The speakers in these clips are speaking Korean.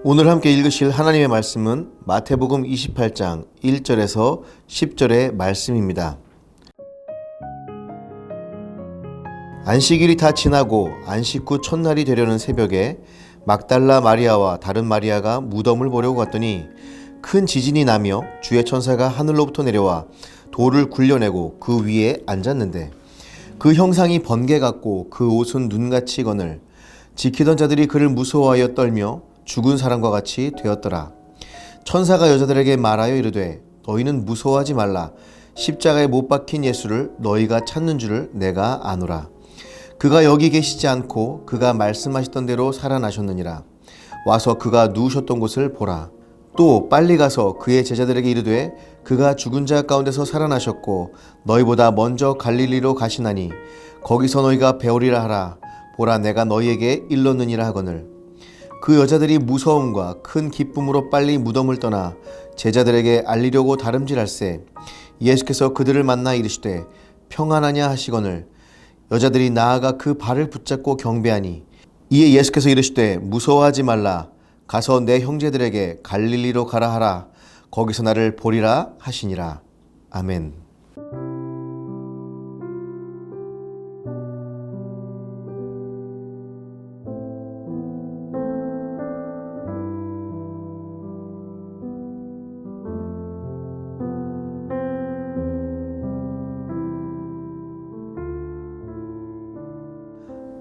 오늘 함께 읽으실 하나님의 말씀은 마태복음 28장 1절에서 10절의 말씀입니다. 안식일이 다 지나고 안식 후 첫날이 되려는 새벽에 막달라 마리아와 다른 마리아가 무덤을 보려고 갔더니 큰 지진이 나며 주의 천사가 하늘로부터 내려와 돌을 굴려내고 그 위에 앉았는데 그 형상이 번개 같고 그 옷은 눈같이 거늘 지키던 자들이 그를 무서워하여 떨며 죽은 사람과 같이 되었더라. 천사가 여자들에게 말하여 이르되 너희는 무서워하지 말라. 십자가에 못 박힌 예수를 너희가 찾는 줄을 내가 아노라. 그가 여기 계시지 않고 그가 말씀하셨던 대로 살아나셨느니라. 와서 그가 누우셨던 곳을 보라. 또 빨리 가서 그의 제자들에게 이르되 그가 죽은 자 가운데서 살아나셨고 너희보다 먼저 갈릴리로 가시나니 거기서 너희가 배우리라 하라. 보라, 내가 너희에게 일렀느니라 하거늘. 그 여자들이 무서움과 큰 기쁨으로 빨리 무덤을 떠나 제자들에게 알리려고 다름질할세 예수께서 그들을 만나 이르시되 평안하냐 하시거늘 여자들이 나아가 그 발을 붙잡고 경배하니 이에 예수께서 이르시되 무서워하지 말라. 가서 내 형제들에게 갈릴리로 가라 하라. 거기서 나를 보리라 하시니라. 아멘.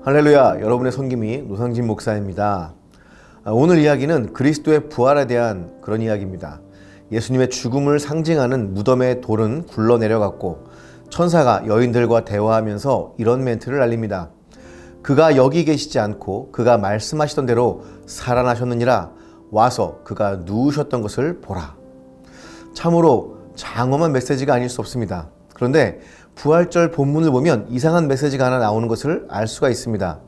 할렐루야, 여러분의 손김이 노상진 목사입니다. 오늘 이야기는 그리스도의 부활에 대한 그런 이야기입니다. 예수님의 죽음을 상징하는 무덤의 돌은 굴러 내려갔고 천사가 여인들과 대화하면서 이런 멘트를 날립니다. 그가 여기 계시지 않고 그가 말씀하시던 대로 살아나셨느니라. 와서 그가 누우셨던 것을 보라. 참으로 장엄한 메시지가 아닐 수 없습니다. 그런데 부활절 본문을 보면 이상한 메시지가 하나 나오는 것을 알 수가 있습니다.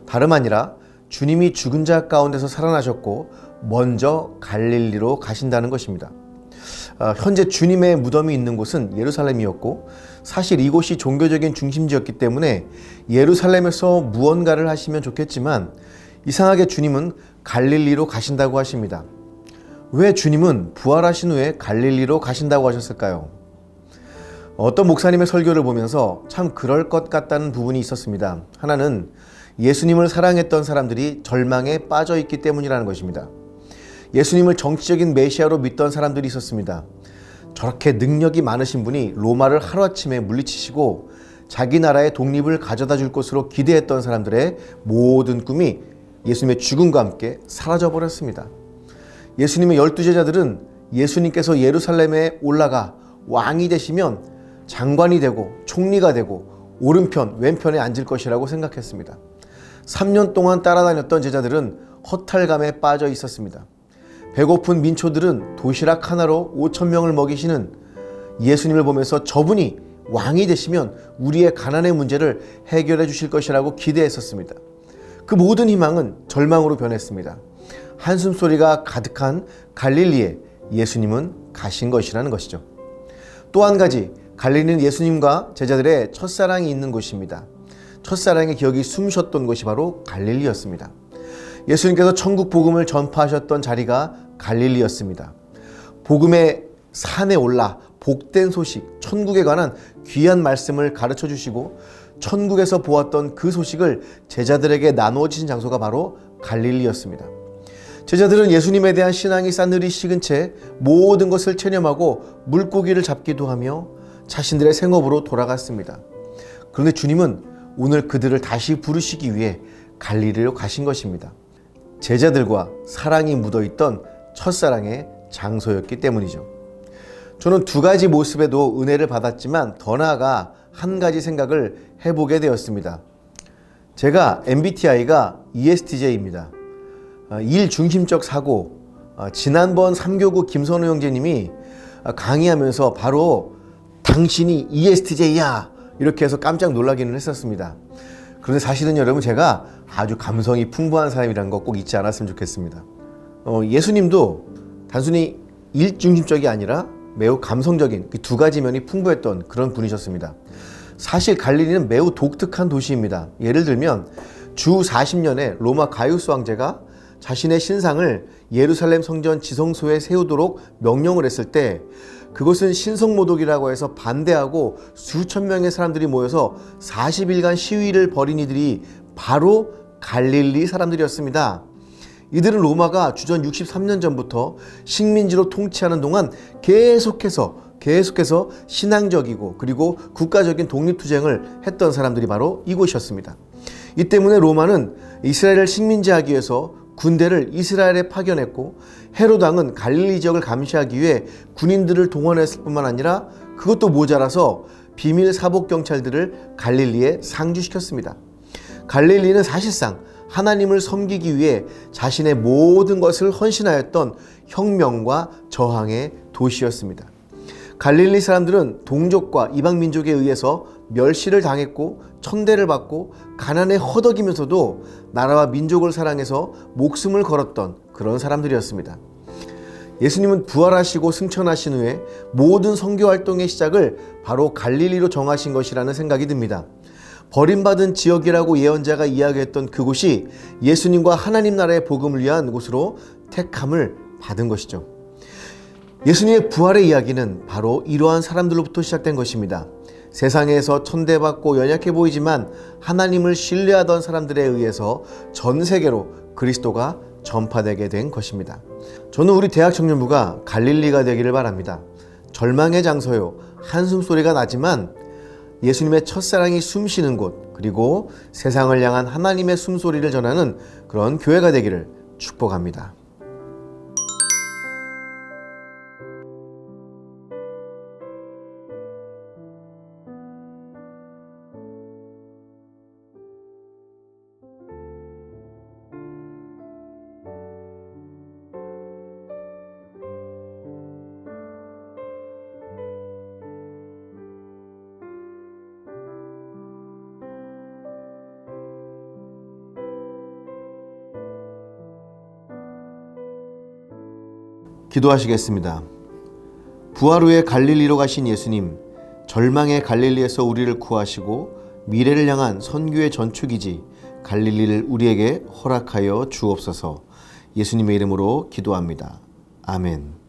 다름 아니라 주님이 죽은 자 가운데서 살아나셨고 먼저 갈릴리로 가신다는 것입니다. 현재 주님의 무덤이 있는 곳은 예루살렘이었고 사실 이곳이 종교적인 중심지였기 때문에 예루살렘에서 무언가를 하시면 좋겠지만 이상하게 주님은 갈릴리로 가신다고 하십니다. 왜 주님은 부활하신 후에 갈릴리로 가신다고 하셨을까요? 어떤 목사님의 설교를 보면서 참 그럴 것 같다는 부분이 있었습니다. 하나는 예수님을 사랑했던 사람들이 절망에 빠져 있기 때문이라는 것입니다. 예수님을 정치적인 메시아로 믿던 사람들이 있었습니다. 저렇게 능력이 많으신 분이 로마를 하루아침에 물리치시고 자기 나라의 독립을 가져다 줄 것으로 기대했던 사람들의 모든 꿈이 예수님의 죽음과 함께 사라져 버렸습니다. 예수님의 12제자들은 예수님께서 예루살렘에 올라가 왕이 되시면 장관이 되고 총리가 되고 오른편 왼편에 앉을 것이라고 생각했습니다. 3년 동안 따라다녔던 제자들은 허탈감에 빠져 있었습니다. 배고픈 민초들은 도시락 하나로 5,000명을 먹이시는 예수님을 보면서 저분이 왕이 되시면 우리의 가난의 문제를 해결해 주실 것이라고 기대했었습니다. 그 모든 희망은 절망으로 변했습니다. 한숨소리가 가득한 갈릴리에 예수님은 가신 것이라는 것이죠. 또 한 가지, 갈릴리는 예수님과 제자들의 첫사랑이 있는 곳입니다. 첫사랑의 기억이 숨쉬었던 곳이 바로 갈릴리였습니다. 예수님께서 천국 복음을 전파하셨던 자리가 갈릴리였습니다. 복음의 산에 올라 복된 소식, 천국에 관한 귀한 말씀을 가르쳐 주시고 천국에서 보았던 그 소식을 제자들에게 나누어 주신 장소가 바로 갈릴리였습니다. 제자들은 예수님에 대한 신앙이 싸늘히 식은 채 모든 것을 체념하고 물고기를 잡기도 하며 자신들의 생업으로 돌아갔습니다. 그런데 주님은 오늘 그들을 다시 부르시기 위해 갈릴리로 가신 것입니다. 제자들과 사랑이 묻어있던 첫사랑의 장소였기 때문이죠. 저는 두 가지 모습에도 은혜를 받았지만 더 나아가 한 가지 생각을 해보게 되었습니다. 제가 MBTI가 ESTJ입니다. 일 중심적 사고, 지난번 3교구 김선우 형제님이 강의하면서 바로 당신이 ESTJ야 이렇게 해서 깜짝 놀라기는 했었습니다. 그런데 사실은 여러분 제가 아주 감성이 풍부한 사람이라는 거 꼭 잊지 않았으면 좋겠습니다. 예수님도 단순히 일중심적이 아니라 매우 감성적인 그 두 가지 면이 풍부했던 그런 분이셨습니다. 사실 갈릴리는 매우 독특한 도시입니다. 예를 들면 주 40년에 로마 가이우스 황제가 자신의 신상을 예루살렘 성전 지성소에 세우도록 명령을 했을 때 그것은 신성모독이라고 해서 반대하고 수천 명의 사람들이 모여서 40일간 시위를 벌인 이들이 바로 갈릴리 사람들이었습니다. 이들은 로마가 주전 63년 전부터 식민지로 통치하는 동안 계속해서 신앙적이고 그리고 국가적인 독립투쟁을 했던 사람들이 바로 이곳이었습니다. 이 때문에 로마는 이스라엘을 식민지하기 위해서 군대를 이스라엘에 파견했고 헤롯 왕은 갈릴리 지역을 감시하기 위해 군인들을 동원했을 뿐만 아니라 그것도 모자라서 비밀 사복 경찰들을 갈릴리에 상주시켰습니다. 갈릴리는 사실상 하나님을 섬기기 위해 자신의 모든 것을 헌신하였던 혁명과 저항의 도시였습니다. 갈릴리 사람들은 동족과 이방 민족에 의해서 멸시를 당했고 천대를 받고 가난에 허덕이면서도 나라와 민족을 사랑해서 목숨을 걸었던 그런 사람들이었습니다. 예수님은 부활하시고 승천하신 후에 모든 선교 활동의 시작을 바로 갈릴리로 정하신 것이라는 생각이 듭니다. 버림받은 지역이라고 예언자가 이야기했던 그곳이 예수님과 하나님 나라의 복음을 위한 곳으로 택함을 받은 것이죠. 예수님의 부활의 이야기는 바로 이러한 사람들로부터 시작된 것입니다. 세상에서 천대받고 연약해 보이지만 하나님을 신뢰하던 사람들에 의해서 전 세계로 그리스도가 전파되게 된 것입니다. 저는 우리 대학 청년부가 갈릴리가 되기를 바랍니다. 절망의 장소요, 한숨소리가 나지만 예수님의 첫사랑이 숨쉬는 곳, 그리고 세상을 향한 하나님의 숨소리를 전하는 그런 교회가 되기를 축복합니다. 기도하시겠습니다. 부활 후에 갈릴리로 가신 예수님, 절망의 갈릴리에서 우리를 구하시고 미래를 향한 선교의 전축이지 갈릴리를 우리에게 허락하여 주옵소서. 예수님의 이름으로 기도합니다. 아멘.